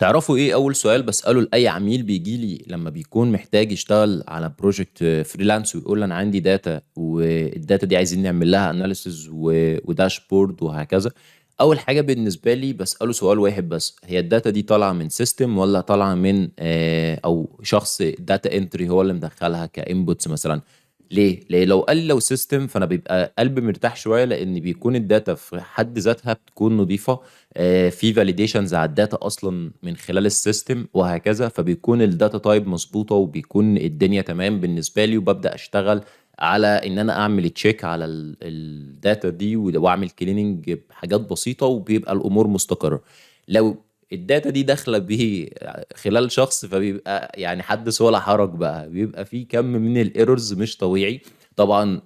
تعرفوا ايه اول سؤال بسأله لاي عميل بيجي لي لما بيكون محتاج يشتغل على بروجكت فريلانس ويقول لي انا عندي داتا والداتا دي عايزين نعمل لها اناليسز وداشبورد وهكذا. اول حاجة بالنسبة لي بسأله سؤال واحد بس: هي الداتا دي طالعة من سيستم ولا طالعة من او شخص داتا انتري هو اللي مدخلها كانبوتس مثلا؟ ليه لو قال لي لو سيستم فانا بيبقى قلبي مرتاح شويه، لان بيكون الداتا في حد ذاتها بتكون نظيفه. في فاليديشنز على الداتا اصلا من خلال السيستم وهكذا، فبيكون الداتا تايب مظبوطه وبيكون الدنيا تمام بالنسبه لي، وببدا اشتغل على ان انا اعمل تشيك على الداتا دي واعمل كليننج بحاجات بسيطه، وبيبقى الامور مستقره. لو الداتا دي داخله به خلال شخص فبيبقى يعني حدث ولا حرج بقى، بيبقى في كم من الايرورز مش طبيعي. طبعا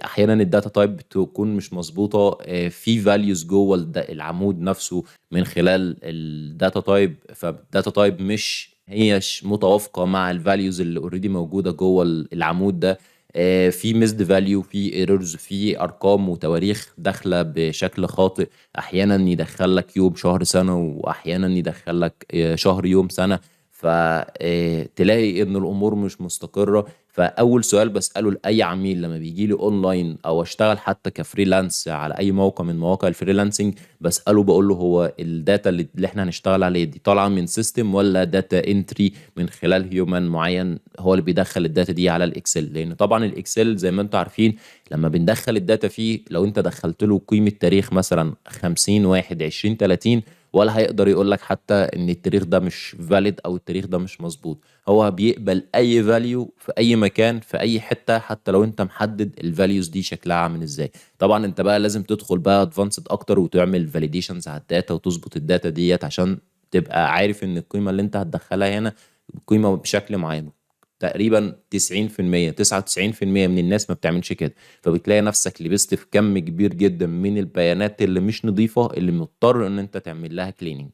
احيانا الداتا تايب بتكون مش مظبوطه، في فاليوز جوه العمود نفسه من خلال الداتا تايب، فالداتا تايب مش هيش متوافقه مع الفاليوز اللي اوريدي موجوده جوه العمود ده. في ميسد فاليو، في ايرورز، في ارقام وتواريخ داخله بشكل خاطئ. احيانا يدخل لك يوم شهر سنه، واحيانا يدخل لك شهر يوم سنه، فتلاقي ان الامور مش مستقره. فاول سؤال بساله لاي عميل لما بيجي لي اونلاين او اشتغل حتى كفريلانس على اي موقع من مواقع الفريلانسنج، بساله بقول له: هو الداتا اللي احنا هنشتغل عليه دي طالعه من سيستم ولا داتا انتري من خلال هيومن معين هو اللي بيدخل الداتا دي على الاكسل؟ لان طبعا الاكسل زي ما انتم عارفين لما بندخل الداتا فيه، لو انت دخلت له قيمه تاريخ مثلا 50 واحد 20 30، ولا هيقدر يقول لك حتى ان التاريخ ده مش فاليد او التاريخ ده مش مظبوط. هو بيقبل اي فاليو في اي مكان في اي حته، حتى لو انت محدد الفاليوز دي شكلها عامل ازاي. طبعا انت بقى لازم تدخل بقى ادفانسد اكتر وتعمل فاليديشنز على الداتا وتظبط الداتا ديت عشان تبقى عارف ان القيمه اللي انت هتدخلها هنا قيمه بشكل معين. تقريبا 90% 99% من الناس ما بتعملش كده، فبتلاقي نفسك لبست في كم كبير جدا من البيانات اللي مش نظيفة اللي مضطر ان انت تعمل لها كليننج.